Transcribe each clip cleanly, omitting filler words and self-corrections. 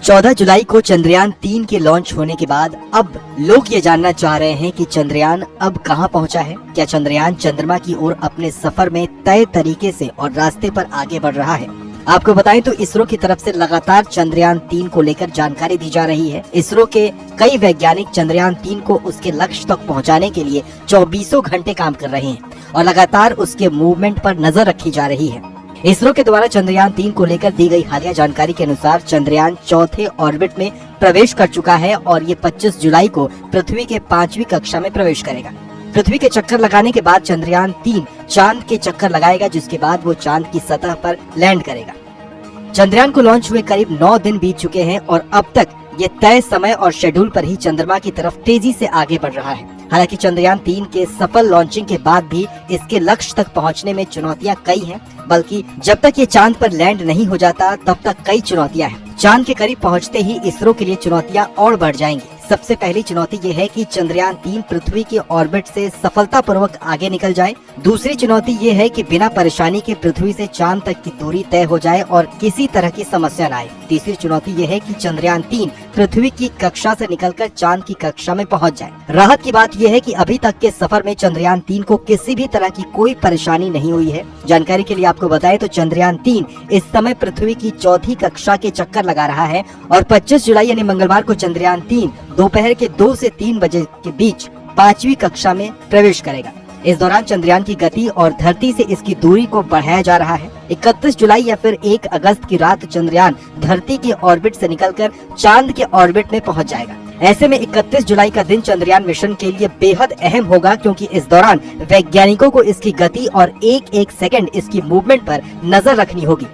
14 जुलाई को चंद्रयान 3 के लॉन्च होने के बाद अब लोग ये जानना चाह रहे हैं कि चंद्रयान अब कहां पहुंचा है। क्या चंद्रयान चंद्रमा की ओर अपने सफर में तय तरीके से और रास्ते पर आगे बढ़ रहा है। आपको बताएं तो इसरो की तरफ से लगातार चंद्रयान 3 को लेकर जानकारी दी जा रही है। इसरो के कई वैज्ञानिक चंद्रयान 3 को उसके लक्ष्य तक पहुंचाने के लिए 24 घंटे काम कर रहे हैं और लगातार उसके मूवमेंट पर नजर रखी जा रही है। इसरो के द्वारा चंद्रयान 3 को लेकर दी गई हालिया जानकारी के अनुसार चंद्रयान चौथे ऑर्बिट में प्रवेश कर चुका है और ये 25 जुलाई को पृथ्वी के 5वीं कक्षा में प्रवेश करेगा। पृथ्वी के चक्कर लगाने के बाद चंद्रयान 3 चांद के चक्कर लगाएगा, जिसके बाद वो चांद की सतह पर लैंड करेगा। चंद्रयान को लॉन्च हुए करीब 9 दिन बीत चुके हैं और अब तक ये तय समय और शेड्यूल पर ही चंद्रमा की तरफ तेजी से आगे बढ़ रहा है। हालांकि चंद्रयान 3 के सफल लॉन्चिंग के बाद भी इसके लक्ष्य तक पहुंचने में चुनौतियां कई हैं, बल्कि जब तक ये चांद पर लैंड नहीं हो जाता तब तक कई चुनौतियां हैं। चांद के करीब पहुंचते ही इसरो के लिए चुनौतियां और बढ़ जाएंगी। सबसे पहली चुनौती ये है कि चंद्रयान 3 पृथ्वी के ऑर्बिट से सफलतापूर्वक आगे निकल जाए। दूसरी चुनौती ये है कि बिना परेशानी के पृथ्वी से चांद तक की दूरी तय हो जाए और किसी तरह की समस्या न आए। तीसरी चुनौती ये है कि चंद्रयान 3 पृथ्वी की कक्षा से निकलकर चांद की कक्षा में पहुंच जाए। राहत की बात यह है कि अभी तक के सफर में चंद्रयान 3 को किसी भी तरह की कोई परेशानी नहीं हुई है। जानकारी के लिए आपको बताएं तो चंद्रयान 3 इस समय पृथ्वी की चौथी कक्षा के चक्कर लगा रहा है और 25 जुलाई यानी मंगलवार को चंद्रयान 3 दोपहर के 2 से 3 बजे के बीच 5वीं कक्षा में प्रवेश करेगा। इस दौरान चंद्रयान की गति और धरती से इसकी दूरी को बढ़ाया जा रहा है। 31 जुलाई या फिर 1 अगस्त की रात चंद्रयान धरती के ऑर्बिट से निकलकर चांद के ऑर्बिट में पहुंच जाएगा। ऐसे में 31 जुलाई का दिन चंद्रयान मिशन के लिए बेहद अहम होगा, क्योंकि इस दौरान वैज्ञानिकों को इसकी गति और एक सेकंड इसकी मूवमेंट पर नजर रखनी होगी।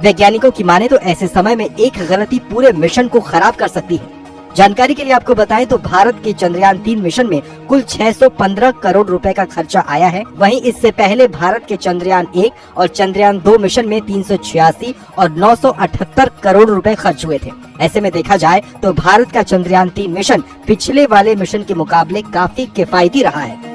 वैज्ञानिकों की माने तो ऐसे समय में एक गलती पूरे मिशन को खराब कर सकती है। जानकारी के लिए आपको बताएं तो भारत के चंद्रयान 3 मिशन में कुल 615 करोड़ रुपए का खर्चा आया है। वहीं इससे पहले भारत के चंद्रयान 1 और चंद्रयान 2 मिशन में 386 और 978 करोड़ रुपए खर्च हुए थे। ऐसे में देखा जाए तो भारत का चंद्रयान 3 मिशन पिछले वाले मिशन के मुकाबले काफी किफायती रहा है।